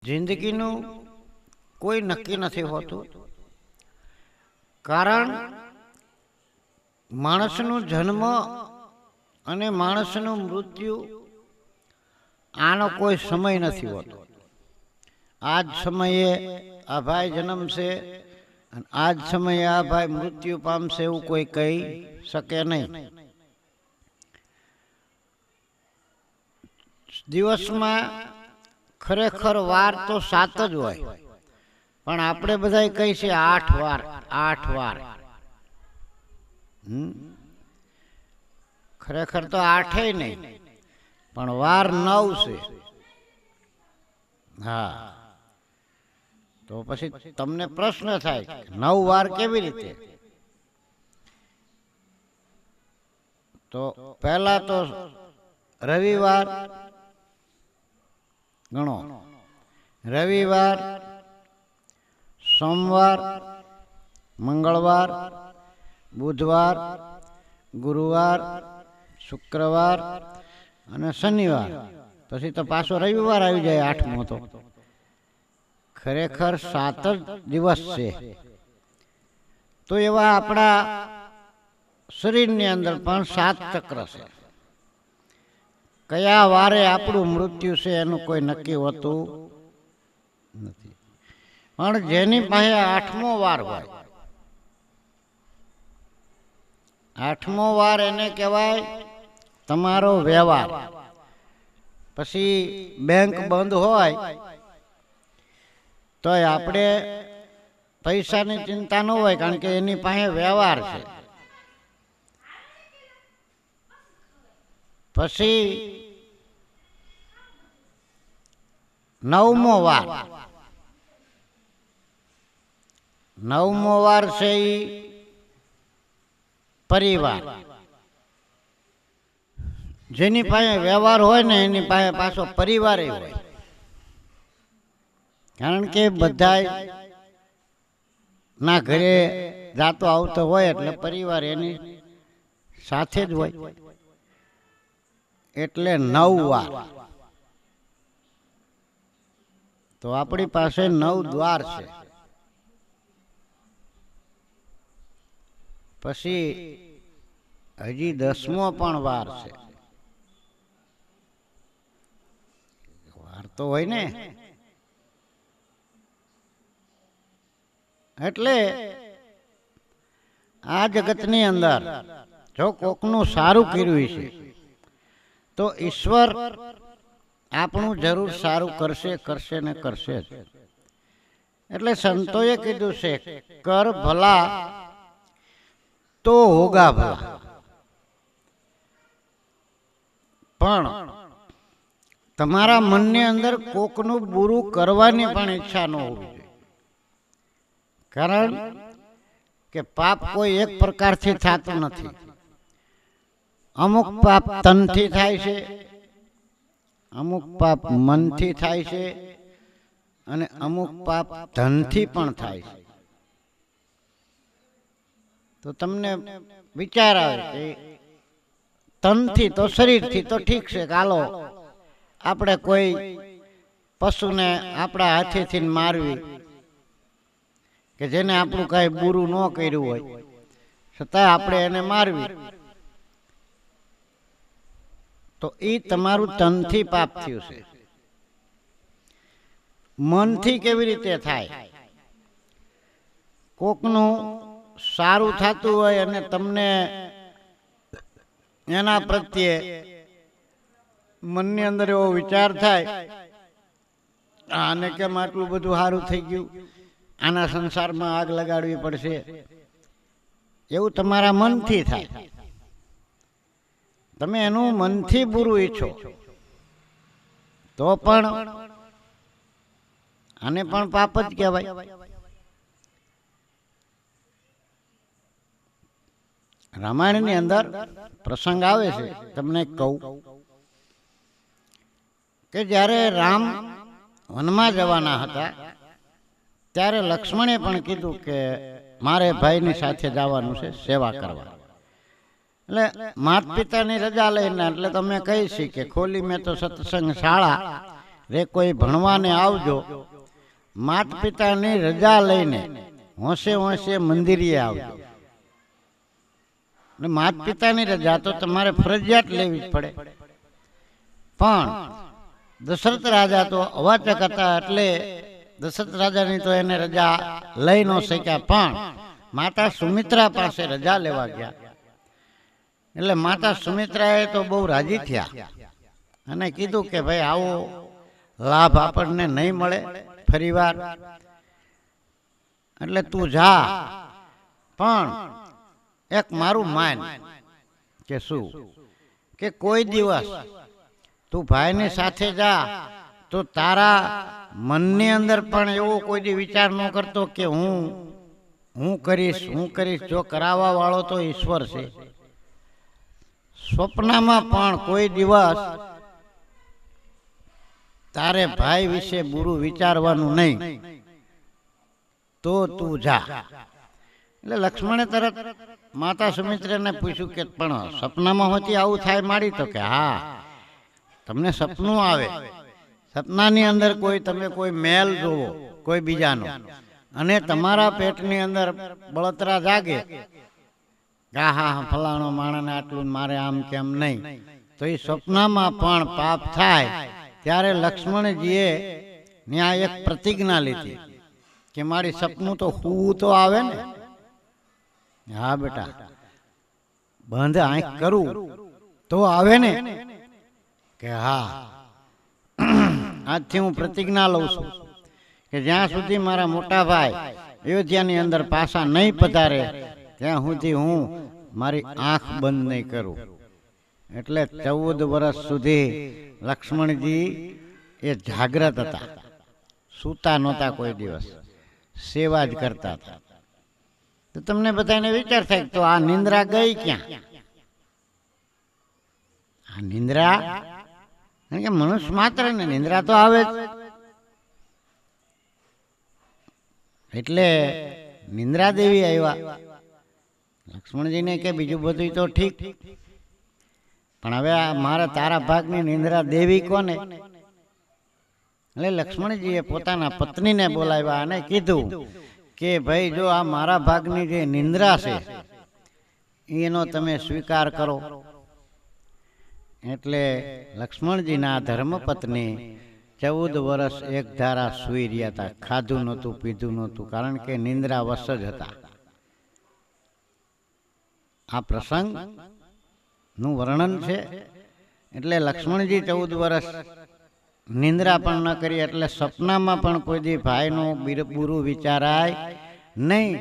જિંદગીનું કોઈ નક્કી નથી હોતું. કારણ માણસનો જન્મ અને માણસનું મૃત્યુ આનો કોઈ સમય નથી હોતો. આ જ સમયે આ ભાઈ જન્મશે અને આ જ સમયે આ ભાઈ મૃત્યુ પામશે એવું કોઈ કહી શકે નહીં. દિવસમાં ખરેખર વાર તો 7 જ હોય, પણ આપણે બધા કહી છે 8 વાર 8 વાર. ખરેખર તો 8 નહીં, પણ વાર 9 છે. હા, તો પછી તમને પ્રશ્ન થાય 9 વાર કેવી રીતે? તો પહેલા તો રવિવાર ગણો. રવિવાર, સોમવાર, મંગળવાર, બુધવાર, ગુરુવાર, શુક્રવાર અને શનિવાર. પછી તો પાછો રવિવાર આવી જાય 8મો. તો ખરેખર 7 જ દિવસ છે. તો એવા આપણા શરીરની અંદર પણ 7 ચક્ર છે. કયા વારે આપણું મૃત્યુ છે એનું કોઈ નક્કી હોતું નથી. પણ જેની પાસે 8મો વાર હોય, 8મો વાર એને કહેવાય તમારો વ્યવહાર. પછી બેંક બંધ હોય તો આપણે પૈસાની ચિંતા ન હોય, કારણ કે એની પાસે વ્યવહાર છે. પછી 9મો વાર, 9મો વાર છે એ પરિવાર. જેની પાસે વ્યવહાર હોય ને એની પાસે પાછો પરિવાર હોય, કારણ કે બધા ના ઘરે જાતો આવતો હોય એટલે પરિવાર એની સાથે જ હોય. એટલે 9 વાર. તો આપણી પાસે 9 દ્વાર છે. પછી હજી 10મો પણ વાર છે. વાર તો હોય ને. એટલે આ જગતની અંદર જો કોકનું સારું કર્યું છે તો ઈશ્વર આપણું જરૂર સારું કરશે કરશે ને કરશે જ. એટલે સંતોએ કીધું છે કર ભલા તો હોગા ભલા. પણ તમારા મનની અંદર કોકનું બુરું કરવાની પણ ઈચ્છા ન હોવી જોઈએ. કારણ કે પાપ કોઈ એક પ્રકારથી થતું નથી. અમુક પાપ તનથી થાય છે, અમુક પાપ મનથી થાય છે અને અમુક પાપ ધનથી પણ થાય છે. તો તમને વિચાર આવે કે તનથી તો શરીરથી તો ઠીક છે, ચાલો આપણે કોઈ પશુને આપણા હાથેથી મારવી કે જેને આપણું કાંઈ બુરું ન કર્યું હોય છતાં આપણે એને મારવી, તો એ તમારું તનથી પાપ થયું છે. મનથી કેવી રીતે થાય? કોકનું સારું થતું હોય અને તમને એના પ્રત્યે મનની અંદર એવો વિચાર થાય આને કેમ આટલું બધું સારું થઈ ગયું, આના સંસારમાં આગ લગાડવી પડશે, એવું તમારા મનથી થાય. તમે એનું મનથી બુરું ઈચ્છો તો પણ આને પણ પાપ જ કહેવાય. રામાયણની અંદર પ્રસંગ આવે છે, તમને કહું કે જ્યારે રામ વનમાં જવાના હતા ત્યારે લક્ષ્મણે પણ કીધું કે મારે ભાઈની સાથે જવાનું છે સેવા કરવા. એટલે માતા પિતાની રજા લઈને એટલે તમે કહી છે કે ખોલી મેં તો સત્સંગ શાળા રે કોઈ ભણવાને આવજો, માત પિતાની રજા લઈને હોંશે હોંશે મંદિરે આવજો. માત પિતાની રજા તો તમારે ફરજિયાત લેવી જ પડે. પણ દશરથ રાજા તો અવાચક હતા, એટલે દશરથ રાજાની તો એને રજા લઈ ન શક્યા. પણ માતા સુમિત્રા પાસે રજા લેવા ગયા. એટલે માતા સુમિત્રાએ તો બહુ રાજી થયા અને કીધું કે ભાઈ આવો લાભ આપણને નહીં મળે ફરીવાર, એટલે તું જા, પણ એક મારું માન કે શું કે કોઈ દિવસ તું ભાઈની સાથે જા તો તારા મનની અંદર પણ એવો કોઈ દી વિચાર ન કરતો કે હું કરીશ. જો કરાવવા વાળો તો ઈશ્વર છે. સ્વપ્નમાં પણ કોઈ દિવસ તારે ભાઈ વિશે બુરું વિચારવાનું નહીં, તો તું જા. એટલે લક્ષ્મણે તરત માતા સુમિત્રાને પૂછ્યું કે પણ સપનામાં હોતી આવું થાય માડી? તો કે હા, તમને સપનું આવે, સપનાની અંદર તમે કોઈ મહેલ જોવો કોઈ બીજાનો, અને તમારા પેટની અંદર બળતરા જાગે, હા ફલાણો માણસને આટલું મારે આમ કેમ નહીં, તો એ સપનામાં પણ પાપ થાય. ત્યારે લક્ષ્મણજીએ ત્યાં એક પ્રતિજ્ઞા લીધી કે મારી સપનું તો હું તો આવે ને, હા બેટા બંધ આંખ કરું તો આવે ને, કે હા આજથી હું પ્રતિજ્ઞા લઉં છું કે જ્યાં સુધી મારા મોટા ભાઈ અયોધ્યાની અંદર પાછા નહીં પધારે ત્યાં સુધી હું મારી આંખ બંધ નહીં કરું. એટલે 14 વર્ષ સુધી લક્ષ્મણજી એ જાગ્રત હતા, સૂતા નહોતા કોઈ દિવસ, સેવા જ કરતા હતા. તો તમને બધાને વિચાર થાય તો આ નિંદ્રા ગઈ ક્યાં? આ નિંદ્રા કારણ કે મનુષ્ય માત્ર ને નિંદ્રા તો આવે જ. એટલે નિંદ્રા દેવી આવ્યા. લક્ષ્મણજીને કે બીજું બધું તો ઠીક, પણ હવે મારા તારા ભાગની નિંદ્રા દેવી કોને? એટલે લક્ષ્મણજીએ પોતાના પત્નીને બોલાવ્યા અને કીધું કે ભાઈ જો આ મારા ભાગની જે નિંદ્રા છે એનો તમે સ્વીકાર કરો. એટલે લક્ષ્મણજીના ધર્મપત્ની 14 વર્ષ એક ધારા સૂઈ રહ્યા હતા, ખાધું નહોતું પીધું નહોતું, કારણ કે નિંદ્રા વશ જ હતા. આ પ્રસંગ નું વર્ણન છે. એટલે લક્ષ્મણજી 14 વર્ષ નિંદ્રા પણ ન કરી, એટલે સપનામાં પણ કોઈ દી ભાઈનું બુરું વિચારાય નહીં.